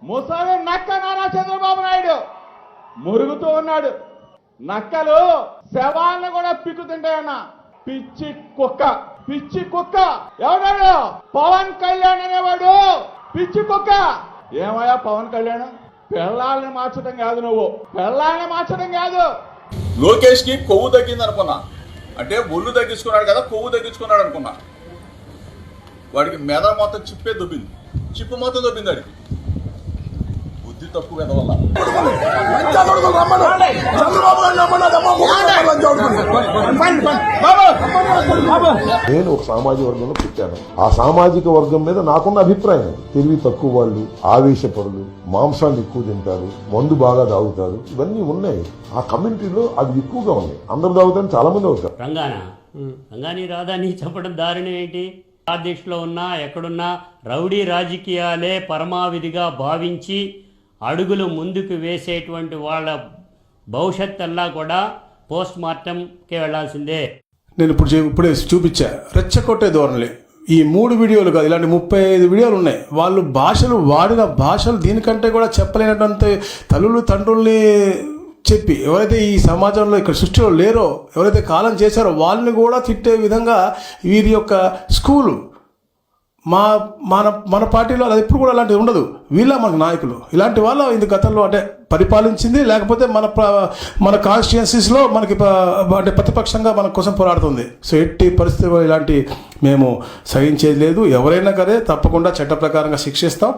ముసలి నక్క నారా చంద్రబాబు నాయుడు మురుగుతూ ఉన్నాడు. నక్కలు శవాలను కూడా పిక్కుతుంటాయన్న. పిచ్చి కుక్క, పిచ్చి కుక్క. ఎవడాడు? పవన్ కళ్యాణ్ అనేవాడు పిచ్చి కుక్క. ఏమయ్యా పవన్ కళ్యాణ్, పెళ్ళాలని మార్చడం కాదు, నువ్వు పెళ్ళాలని మార్చడం కాదు. లోకేష్ కి కొవ్వు తగ్గింది అనుకున్నా, అంటే ఒళ్ళు తగ్గించుకున్నాడు కదా, కొవ్వు తగ్గించుకున్నాడు అనుకున్నా. వాడికి మెద మొత్తం చిప్పే దొబ్బింది, చిప్పు మొత్తం దొబ్బింది. వాడికి బుద్ధి తక్కువ కదా వల్ల. నేను ఒక సామాజిక వర్గంలో పుట్టాను. ఆ సామాజిక వర్గం మీద నాకున్న అభిప్రాయం, తెలివి తక్కువ వాళ్ళు, ఆవేశపరులు, మాంసాన్ని ఎక్కువ తింటారు, మందు బాగా తాగుతారు, ఇవన్నీ ఉన్నాయి. ఆ కమ్యూనిటీలో అవి ఎక్కువగా ఉన్నాయి. అందరు తాగుతారు, చాలా మంది అవుతారు. రంగాని రాదని చెప్పడం దారుణం ఏంటి? దేశంలో ఉన్నా ఎక్కడున్నా రౌడీ రాజకీయాలే పరమావిధిగా భావించి అడుగులు ముందుకు వేసేటువంటి వాళ్ళ భవిష్యత్తల్లా కూడా పోస్ట్ మార్టంకే వెళ్లాల్సిందే. నేను ఇప్పుడే చూపించా రెచ్చగొట్టే ధోరణి. ఈ 3 వీడియోలు కాదు, ఇలాంటి 35 వీడియోలు ఉన్నాయి. వాళ్ళు వాడిన భాషలు దీనికంటే కూడా చెప్పలేనటువంటి తల్లులు తండ్రుల్ని చెప్పి, ఎవరైతే ఈ సమాజంలో ఇక్కడ సృష్టిలో లేరో, ఎవరైతే కాలం చేశారో వాళ్ళని కూడా తిట్టే విధంగా వీరి యొక్క స్కూలు. మన పార్టీలో అది ఎప్పుడు కూడా అలాంటివి ఉండదు. వీళ్ళ మనకు నాయకులు ఇలాంటి వాళ్ళ ఇది గతంలో అంటే పరిపాలించింది, లేకపోతే మన కాన్స్టిట్యుయెన్సీస్లో మనకి అంటే ప్రతిపక్షంగా మన కోసం పోరాడుతుంది. సో ఎట్టి పరిస్థితుల్లో ఇలాంటి మేము సహించేది లేదు. ఎవరైనా కదే తప్పకుండా చట్ట ప్రకారంగా శిక్షిస్తాం.